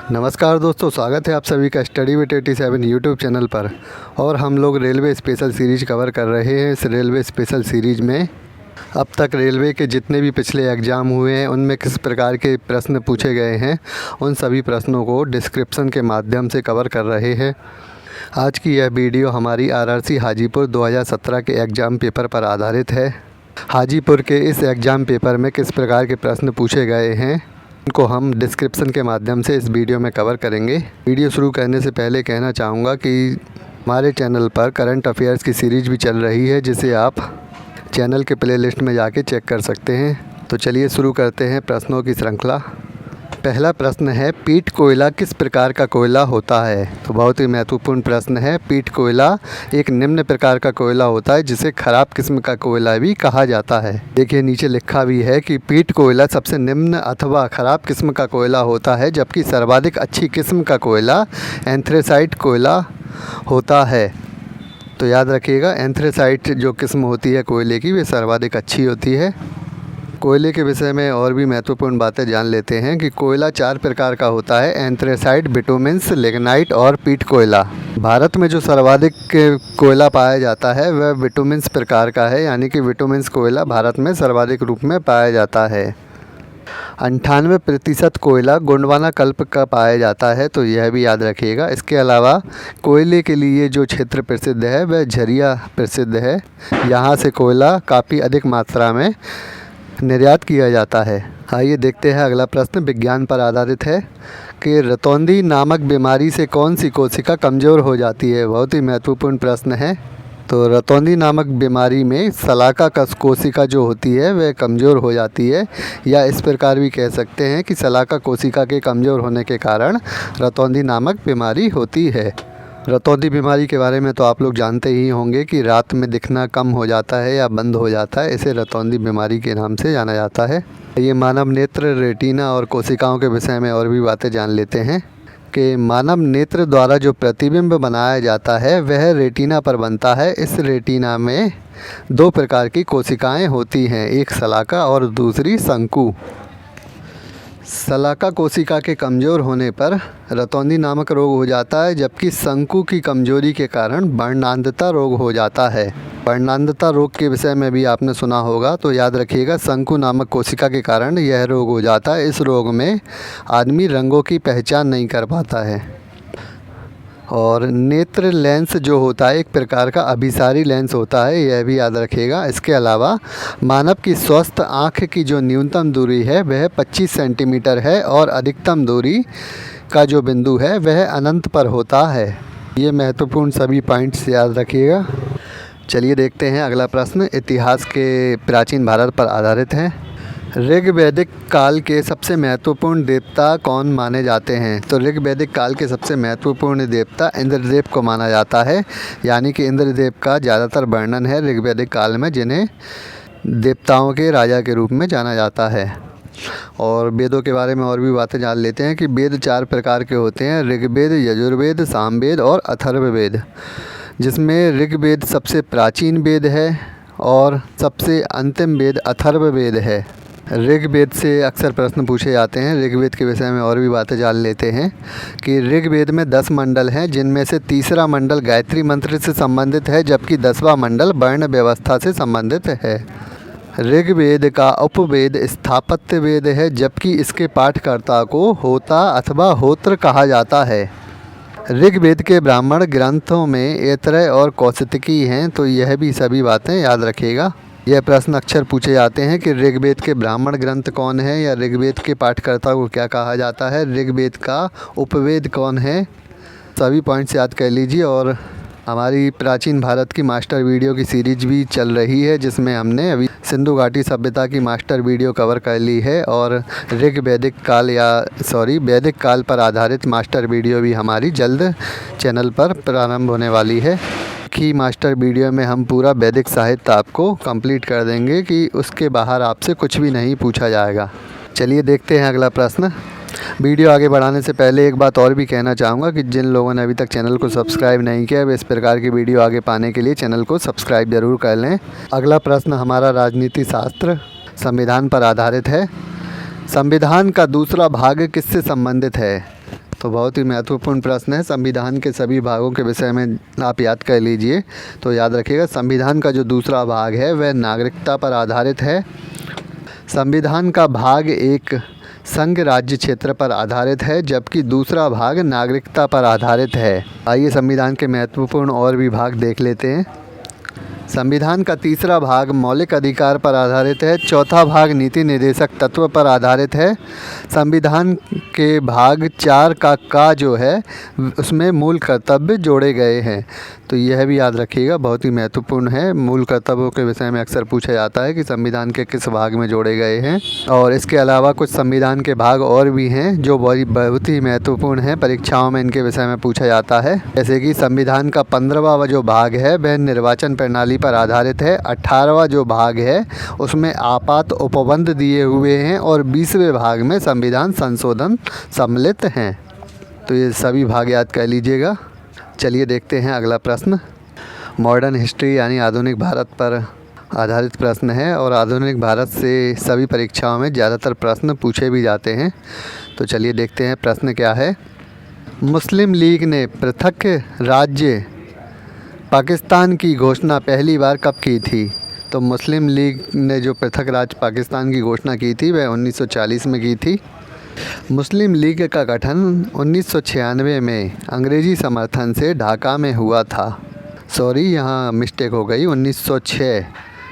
नमस्कार दोस्तों, स्वागत है आप सभी का स्टडी विद 87 यूट्यूब चैनल पर। और हम लोग रेलवे स्पेशल सीरीज कवर कर रहे हैं। इस रेलवे स्पेशल सीरीज में अब तक रेलवे के जितने भी पिछले एग्ज़ाम हुए हैं उनमें किस प्रकार के प्रश्न पूछे गए हैं, उन सभी प्रश्नों को डिस्क्रिप्शन के माध्यम से कवर कर रहे हैं। आज की यह वीडियो हमारी आरआरसी हाजीपुर 2017 के एग्ज़ाम पेपर पर आधारित है। हाजीपुर के इस एग्ज़ाम पेपर में किस प्रकार के प्रश्न पूछे गए हैं उनको हम डिस्क्रिप्शन के माध्यम से इस वीडियो में कवर करेंगे। वीडियो शुरू करने से पहले कहना चाहूँगा कि हमारे चैनल पर करंट अफेयर्स की सीरीज़ भी चल रही है, जिसे आप चैनल के प्लेलिस्ट में जाके चेक कर सकते हैं। तो चलिए शुरू करते हैं प्रश्नों की श्रृंखला। पहला प्रश्न है, पीट कोयला किस प्रकार का कोयला होता है? तो बहुत ही महत्वपूर्ण प्रश्न है। पीट कोयला एक निम्न प्रकार का कोयला होता है जिसे खराब किस्म का कोयला भी कहा जाता है। देखिए नीचे लिखा भी है कि पीट कोयला सबसे निम्न अथवा खराब किस्म का कोयला होता है, जबकि सर्वाधिक अच्छी किस्म का कोयला एंथ्रेसाइट कोयला होता है। तो याद रखिएगा, एंथ्रेसाइट जो किस्म होती है कोयले की, वे सर्वाधिक अच्छी होती है। कोयले के विषय में और भी महत्वपूर्ण बातें जान लेते हैं कि कोयला 4 प्रकार का होता है: एंथ्रेसाइट, बिटुमेंस, लिग्नाइट और पीट कोयला। भारत में जो सर्वाधिक कोयला पाया जाता है वह बिटुमेंस प्रकार का है, यानी कि बिटुमेंस कोयला भारत में सर्वाधिक रूप में पाया जाता है। 98% कोयला गोंडवाना कल्प का पाया जाता है, तो यह भी याद रखिएगा। इसके अलावा कोयले के लिए जो क्षेत्र प्रसिद्ध है वह झरिया प्रसिद्ध है। यहाँ से कोयला काफ़ी अधिक मात्रा में निर्यात किया जाता है। आइए देखते हैं अगला प्रश्न, विज्ञान पर आधारित है कि रतौंधी नामक बीमारी से कौन सी कोशिका कमज़ोर हो जाती है? बहुत ही महत्वपूर्ण प्रश्न है। तो रतौंधी नामक बीमारी में शलाका कोशिका जो होती है वह कमज़ोर हो जाती है, या इस प्रकार भी कह सकते हैं कि शलाका कोशिका के कमज़ोर होने के कारण रतौंधी नामक बीमारी होती है। रतौंधी बीमारी के बारे में तो आप लोग जानते ही होंगे कि रात में दिखना कम हो जाता है या बंद हो जाता है, इसे रतौंधी बीमारी के नाम से जाना जाता है। ये मानव नेत्र, रेटिना और कोशिकाओं के विषय में और भी बातें जान लेते हैं कि मानव नेत्र द्वारा जो प्रतिबिंब बनाया जाता है वह रेटिना पर बनता है। इस रेटिना में 2 प्रकार की कोशिकाएं होती हैं, एक शलाका और दूसरी शंकु। शलाका कोशिका के कमज़ोर होने पर रतौंधी नामक रोग हो जाता है, जबकि शंकु की कमजोरी के कारण वर्णांधता रोग हो जाता है। वर्णांधता रोग के विषय में भी आपने सुना होगा, तो याद रखिएगा, शंकु नामक कोशिका के कारण यह रोग हो जाता है। इस रोग में आदमी रंगों की पहचान नहीं कर पाता है। और नेत्र लेंस जो होता है एक प्रकार का अभिसारी लेंस होता है, यह भी याद रखिएगा। इसके अलावा मानव की स्वस्थ आँख की जो न्यूनतम दूरी है वह 25 सेंटीमीटर है, और अधिकतम दूरी का जो बिंदु है वह अनंत पर होता है। ये महत्वपूर्ण सभी पॉइंट्स याद रखिएगा। चलिए देखते हैं अगला प्रश्न, इतिहास के प्राचीन भारत पर आधारित है। ऋग्वैदिक काल के सबसे महत्वपूर्ण देवता कौन माने जाते हैं? तो ऋग्वैदिक काल के सबसे महत्वपूर्ण देवता इंद्रदेव को माना जाता है, यानी कि इंद्रदेव का ज़्यादातर वर्णन है ऋग्वैदिक काल में, जिन्हें देवताओं के राजा के रूप में जाना जाता है। और वेदों के बारे में और भी बातें जान लेते हैं कि वेद 4 प्रकार के होते हैं: ऋग्वेद, यजुर्वेद, सामवेद और अथर्ववेद, जिसमें ऋग्वेद सबसे प्राचीन वेद है और सबसे अंतिम वेद अथर्ववेद है। ऋग्वेद से अक्सर प्रश्न पूछे जाते हैं। ऋग्वेद के विषय में और भी बातें जान लेते हैं कि ऋग्वेद में 10 मंडल हैं, जिनमें से तीसरा मंडल गायत्री मंत्र से संबंधित है, जबकि 10वां मंडल वर्ण व्यवस्था से संबंधित है। ऋग्वेद का उपवेद स्थापत्य वेद है, जबकि इसके पाठकर्ता को होता अथवा होत्र कहा जाता है। ऋग्वेद के ब्राह्मण ग्रंथों में ऐतरेय और कौशिकी हैं, तो यह भी सभी बातें याद रखिएगा। यह प्रश्न अक्सर पूछे जाते हैं कि ऋग्वेद के ब्राह्मण ग्रंथ कौन है, या ऋग्वेद के पाठकर्ता को क्या कहा जाता है, ऋग्वेद का उपवेद कौन है। सभी पॉइंट्स याद कर लीजिए। और हमारी प्राचीन भारत की मास्टर वीडियो की सीरीज भी चल रही है, जिसमें हमने अभी सिंधु घाटी सभ्यता की मास्टर वीडियो कवर कर ली है, और वैदिक काल पर आधारित मास्टर वीडियो भी हमारी जल्द चैनल पर प्रारंभ होने वाली है। की मास्टर वीडियो में हम पूरा वैदिक साहित्य आपको कंप्लीट कर देंगे कि उसके बाहर आपसे कुछ भी नहीं पूछा जाएगा। चलिए देखते हैं अगला प्रश्न। वीडियो आगे बढ़ाने से पहले एक बात और भी कहना चाहूँगा कि जिन लोगों ने अभी तक चैनल को सब्सक्राइब नहीं किया, वे इस प्रकार की वीडियो आगे पाने के लिए चैनल को सब्सक्राइब ज़रूर कर लें। अगला प्रश्न हमारा राजनीति शास्त्र संविधान पर आधारित है। संविधान का दूसरा भाग किससे संबंधित है? तो बहुत ही महत्वपूर्ण प्रश्न है। संविधान के सभी भागों के विषय में आप याद कर लीजिए। तो याद रखिएगा, संविधान का जो दूसरा भाग है वह नागरिकता पर आधारित है। संविधान का भाग एक संघ राज्य क्षेत्र पर आधारित है, जबकि दूसरा भाग नागरिकता पर आधारित है। आइए संविधान के महत्वपूर्ण और भी भाग देख लेते हैं। संविधान का तीसरा भाग मौलिक अधिकार पर आधारित है। चौथा भाग नीति निर्देशक तत्व पर आधारित है। संविधान के भाग 4 का जो है उसमें मूल कर्तव्य जोड़े गए हैं। तो यह भी याद रखिएगा, बहुत ही महत्वपूर्ण है। मूल कर्तव्यों के विषय में अक्सर पूछा जाता है कि संविधान के किस भाग में जोड़े गए हैं। और इसके अलावा कुछ संविधान के भाग और भी हैं जो बहुत ही महत्वपूर्ण हैं, परीक्षाओं में इनके विषय में पूछा जाता है। जैसे कि संविधान का 15वां जो भाग है वह निर्वाचन प्रणाली पर आधारित है। 18वां जो भाग है उसमें आपात उपबंध दिए हुए हैं और 20वें भाग में संविधान संशोधन सम्मिलित हैं। तो ये सभी भाग याद कर लीजिएगा। चलिए देखते हैं अगला प्रश्न। मॉडर्न हिस्ट्री यानी आधुनिक भारत पर आधारित प्रश्न है और आधुनिक भारत से सभी परीक्षाओं में ज़्यादातर प्रश्न पूछे भी जाते हैं। तो चलिए देखते हैं प्रश्न क्या है। मुस्लिम लीग ने पृथक राज्य पाकिस्तान की घोषणा पहली बार कब की थी? तो मुस्लिम लीग ने जो पृथक राज्य पाकिस्तान की घोषणा की थी वह 1940 में की थी। मुस्लिम लीग का गठन 1996 में अंग्रेज़ी समर्थन से ढाका में हुआ था। सॉरी, यहाँ मिस्टेक हो गई, 1906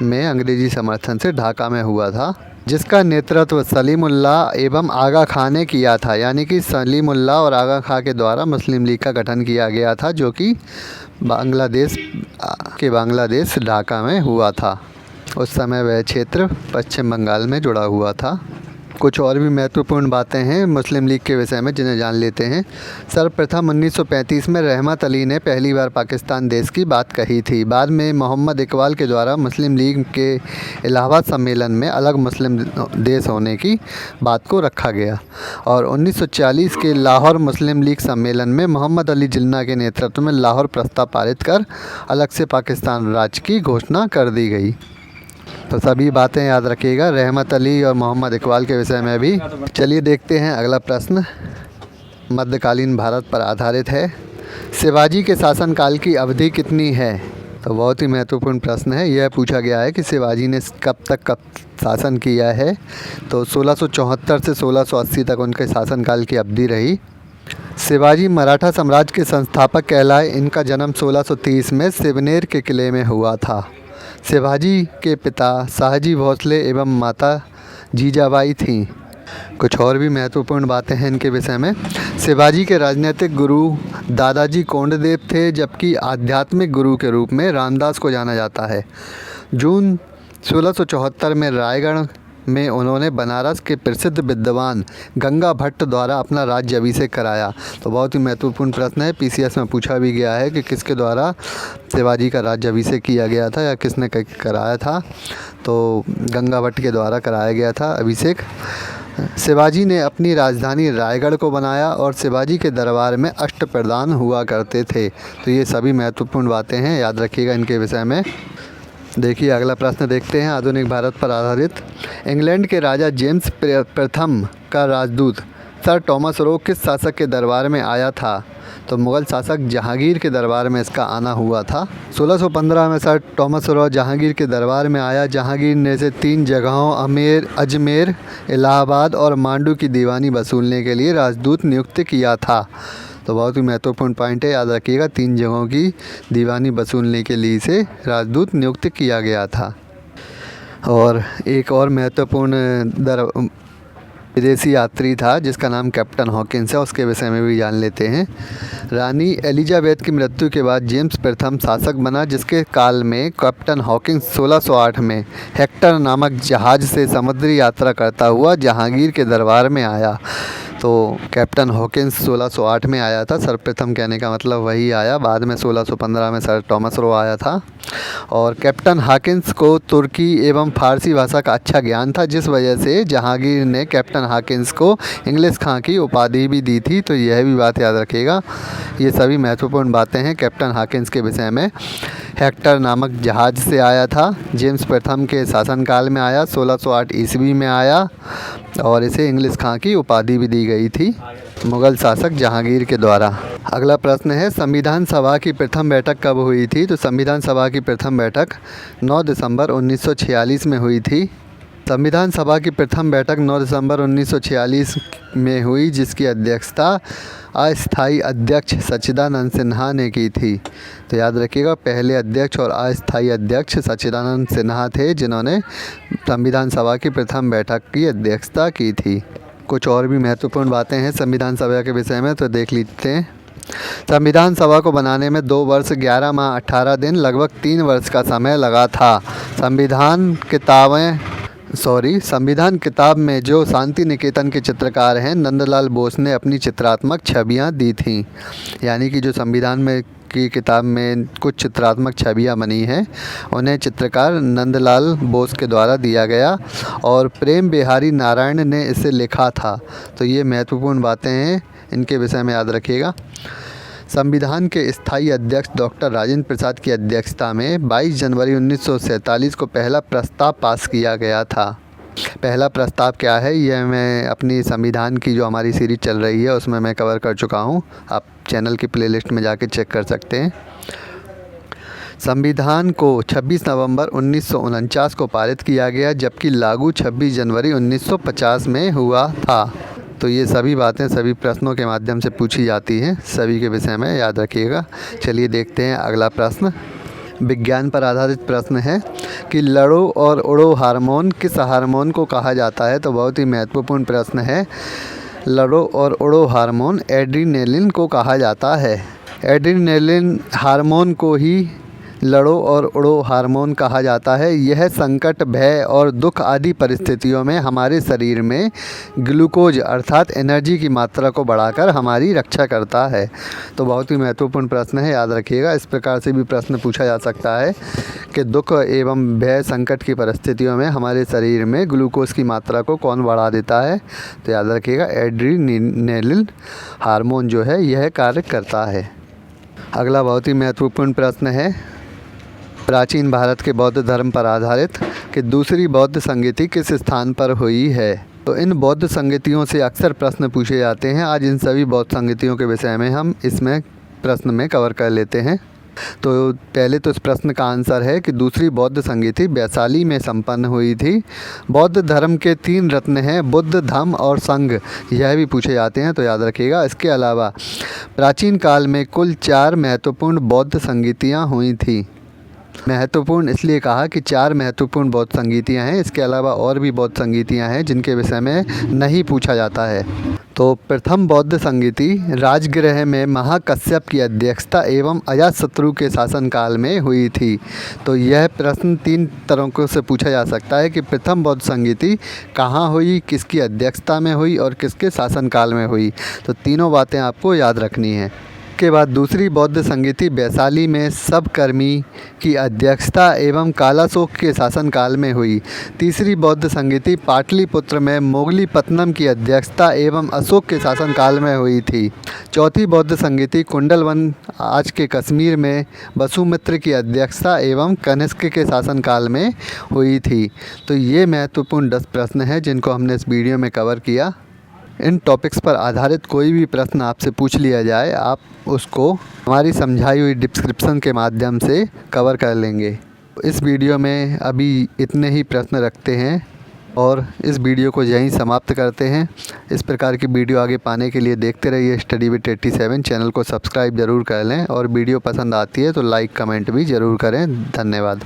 में अंग्रेज़ी समर्थन से ढाका में हुआ था, जिसका नेतृत्व सलीमुल्लाह एवं आगा खां ने किया था। यानी कि सलीमुल्लाह और आगा खां के द्वारा मुस्लिम लीग का गठन किया गया था, जो कि बांग्लादेश ढाका में हुआ था। उस समय वह क्षेत्र पश्चिम बंगाल में जुड़ा हुआ था। कुछ और भी महत्वपूर्ण बातें हैं मुस्लिम लीग के विषय में जिन्हें जान लेते हैं। सर्वप्रथम 1935 में रहमत अली ने पहली बार पाकिस्तान देश की बात कही थी। बाद में मोहम्मद इकबाल के द्वारा मुस्लिम लीग के इलाहाबाद सम्मेलन में अलग मुस्लिम देश होने की बात को रखा गया और 1940 के लाहौर मुस्लिम लीग सम्मेलन में मोहम्मद अली जिन्ना के नेतृत्व में लाहौर प्रस्ताव पारित कर अलग से पाकिस्तान राज्य की घोषणा कर दी गई। तो सभी बातें याद रखिएगा रहमत अली और मोहम्मद इकबाल के विषय में भी। चलिए देखते हैं अगला प्रश्न। मध्यकालीन भारत पर आधारित है। शिवाजी के शासनकाल की अवधि कितनी है? तो बहुत ही महत्वपूर्ण प्रश्न है। यह पूछा गया है कि शिवाजी ने कब शासन किया है। तो 1674 से 1680 तक उनके शासनकाल की अवधि रही। शिवाजी मराठा साम्राज्य के संस्थापक कहलाए। इनका जन्म 1630 में सिवनेर के किले में हुआ था। शिवाजी के पिता शाहजी भोसले एवं माता जीजाबाई थीं। कुछ और भी महत्वपूर्ण बातें हैं इनके विषय में। शिवाजी के राजनीतिक गुरु दादाजी कोंडदेव थे, जबकि आध्यात्मिक गुरु के रूप में रामदास को जाना जाता है। जून 1674 में रायगढ़ में उन्होंने बनारस के प्रसिद्ध विद्वान गंगा भट्ट द्वारा अपना राज्य अभिषेक कराया। तो बहुत ही महत्वपूर्ण प्रश्न है, पीसीएस में पूछा भी गया है कि किसके द्वारा शिवाजी का राज्य अभिषेक किया गया था या किसने कराया था। तो गंगा भट्ट के द्वारा कराया गया था अभिषेक। शिवाजी ने अपनी राजधानी रायगढ़ को बनाया और शिवाजी के दरबार में अष्टप्रधान हुआ करते थे। तो ये सभी महत्वपूर्ण बातें हैं, याद रखिएगा इनके विषय में। देखिए अगला प्रश्न देखते हैं आधुनिक भारत पर आधारित। इंग्लैंड के राजा जेम्स प्रथम का राजदूत सर टॉमस रो किस शासक के दरबार में आया था? तो मुग़ल शासक जहांगीर के दरबार में इसका आना हुआ था। 1615 में सर टॉमस रो जहांगीर के दरबार में आया। जहांगीर ने इसे 3 जगहों अजमेर, इलाहाबाद और मांडू की दीवानी वसूलने के लिए राजदूत नियुक्त किया था। तो बहुत ही महत्वपूर्ण पॉइंट है, याद रखिएगा 3 जगहों की दीवानी वसूलने के लिए इसे राजदूत नियुक्त किया गया था। और एक और महत्वपूर्ण विदेशी यात्री था जिसका नाम कैप्टन हॉकिंस है, उसके विषय में भी जान लेते हैं। रानी एलिजाबेथ की मृत्यु के बाद जेम्स प्रथम शासक बना, जिसके काल में कैप्टन हॉकिंस 1608 में हेक्टर नामक जहाज़ से समुद्री यात्रा करता हुआ जहांगीर के दरबार में आया। तो कैप्टन हॉकिंस 1608 में आया था, सर्वप्रथम कहने का मतलब वही आया। बाद में 1615 में सर टॉमस रो आया था। और कैप्टन हॉकिंस को तुर्की एवं फ़ारसी भाषा का अच्छा ज्ञान था, जिस वजह से जहांगीर ने कैप्टन हॉकिंस को इंग्लिश खां की उपाधि भी दी थी। तो यह भी बात याद रखिएगा। ये सभी महत्वपूर्ण बातें हैं कैप्टन हॉकिंस के विषय में। हेक्टर नामक जहाज़ से आया था, जेम्स प्रथम के शासनकाल में आया, 1608 ईस्वी में आया और इसे इंग्लिश खां की उपाधि भी दी गई थी मुग़ल शासक जहांगीर के द्वारा। अगला प्रश्न है, संविधान सभा की प्रथम बैठक कब हुई थी? तो संविधान सभा की प्रथम बैठक 9 दिसंबर 1946 में हुई थी। संविधान सभा की प्रथम बैठक 9 दिसंबर 1946 में हुई, जिसकी अध्यक्षता अस्थायी अध्यक्ष सच्चिदानंद सिन्हा ने की थी। तो याद रखिएगा, पहले अध्यक्ष और अस्थायी अध्यक्ष सच्चिदानंद सिन्हा थे जिन्होंने संविधान सभा की प्रथम बैठक की अध्यक्षता की थी। कुछ और भी महत्वपूर्ण बातें हैं संविधान सभा के विषय में, तो देख लेते हैं। संविधान सभा को बनाने में 2 वर्ष 11 माह 18 दिन लगभग 3 वर्ष का समय लगा था। संविधान किताब में जो शांति निकेतन के चित्रकार हैं नंदलाल बोस ने अपनी चित्रात्मक छवियां दी थीं। यानी कि जो संविधान में की किताब में कुछ चित्रात्मक छवियां बनी हैं उन्हें चित्रकार नंदलाल बोस के द्वारा दिया गया और प्रेम बिहारी नारायण ने इसे लिखा था। तो ये महत्वपूर्ण बातें हैं, इनके विषय में याद रखिएगा। संविधान के स्थायी अध्यक्ष डॉक्टर राजेंद्र प्रसाद की अध्यक्षता में 22 जनवरी 1947 को पहला प्रस्ताव पास किया गया था। पहला प्रस्ताव क्या है, यह मैं अपनी संविधान की जो हमारी सीरीज चल रही है उसमें मैं कवर कर चुका हूँ। आप चैनल की प्लेलिस्ट में जाके चेक कर सकते हैं। संविधान को 26 नवंबर 1949 को पारित किया गया, जबकि लागू 26 जनवरी 1950 में हुआ था। तो ये सभी बातें सभी प्रश्नों के माध्यम से पूछी जाती हैं, सभी के विषय में याद रखिएगा। चलिए देखते हैं अगला प्रश्न। विज्ञान पर आधारित प्रश्न है कि लड़ो और उड़ो हार्मोन किस हार्मोन को कहा जाता है? तो बहुत ही महत्वपूर्ण प्रश्न है। लड़ो और उड़ो हार्मोन एड्रीनेलिन को कहा जाता है। एड्रीनेलिन हार्मोन को ही लड़ो और उड़ो हार्मोन कहा जाता है। यह संकट, भय और दुख आदि परिस्थितियों में हमारे शरीर में ग्लूकोज अर्थात एनर्जी की मात्रा को बढ़ाकर हमारी रक्षा करता है। तो बहुत ही महत्वपूर्ण प्रश्न है, याद रखिएगा। इस प्रकार से भी प्रश्न पूछा जा सकता है कि दुख एवं भय संकट की परिस्थितियों में हमारे शरीर में ग्लूकोज की मात्रा को कौन बढ़ा देता है? तो याद रखिएगा, एड्रीनेलिन हार्मोन जो है यह कार्य करता है। अगला बहुत ही महत्वपूर्ण प्रश्न है, प्राचीन भारत के बौद्ध धर्म पर आधारित कि दूसरी बौद्ध संगीति किस स्थान पर हुई है? तो इन बौद्ध संगीतियों से अक्सर प्रश्न पूछे जाते हैं। आज इन सभी बौद्ध संगीतियों के विषय में हम इसमें प्रश्न में कवर कर लेते हैं। तो पहले तो इस प्रश्न का आंसर है कि दूसरी बौद्ध संगीति वैशाली में संपन्न हुई थी। बौद्ध धर्म के 3 रत्न हैं, बुद्ध, धम्म और संघ, यह भी पूछे जाते हैं, तो याद रखिएगा। इसके अलावा प्राचीन काल में कुल 4 महत्वपूर्ण बौद्ध संगीतियाँ हुई थी। महत्वपूर्ण इसलिए कहा कि 4 महत्वपूर्ण बौद्ध संगीतियाँ हैं। इसके अलावा और भी बौद्ध संगीतियाँ हैं जिनके विषय में नहीं पूछा जाता है। तो प्रथम बौद्ध संगीति राजगृह में महाकश्यप की अध्यक्षता एवं अजातशत्रु के शासनकाल में हुई थी। तो यह प्रश्न 3 तरीकों से पूछा जा सकता है कि प्रथम बौद्ध संगीति कहाँ हुई, किसकी अध्यक्षता में हुई और किसके शासनकाल में हुई। तो तीनों बातें आपको याद रखनी है। के बाद दूसरी बौद्ध संगीति वैशाली में सबकर्मी की अध्यक्षता एवं कालाशोक के शासनकाल में हुई। तीसरी बौद्ध संगीति पाटलिपुत्र में मोगलीपत्तनम की अध्यक्षता एवं अशोक के शासनकाल में हुई थी। चौथी बौद्ध संगीति कुंडलवन आज के कश्मीर में वसुमित्र की अध्यक्षता एवं कनिष्क के शासनकाल में हुई थी। तो ये महत्वपूर्ण 10 प्रश्न हैं जिनको हमने इस वीडियो में कवर किया। इन टॉपिक्स पर आधारित कोई भी प्रश्न आपसे पूछ लिया जाए, आप उसको हमारी समझाई हुई डिस्क्रिप्शन के माध्यम से कवर कर लेंगे। इस वीडियो में अभी इतने ही प्रश्न रखते हैं और इस वीडियो को यहीं समाप्त करते हैं। इस प्रकार की वीडियो आगे पाने के लिए देखते रहिए स्टडी विद 87। चैनल को सब्सक्राइब ज़रूर कर लें और वीडियो पसंद आती है तो लाइक कमेंट भी ज़रूर करें। धन्यवाद।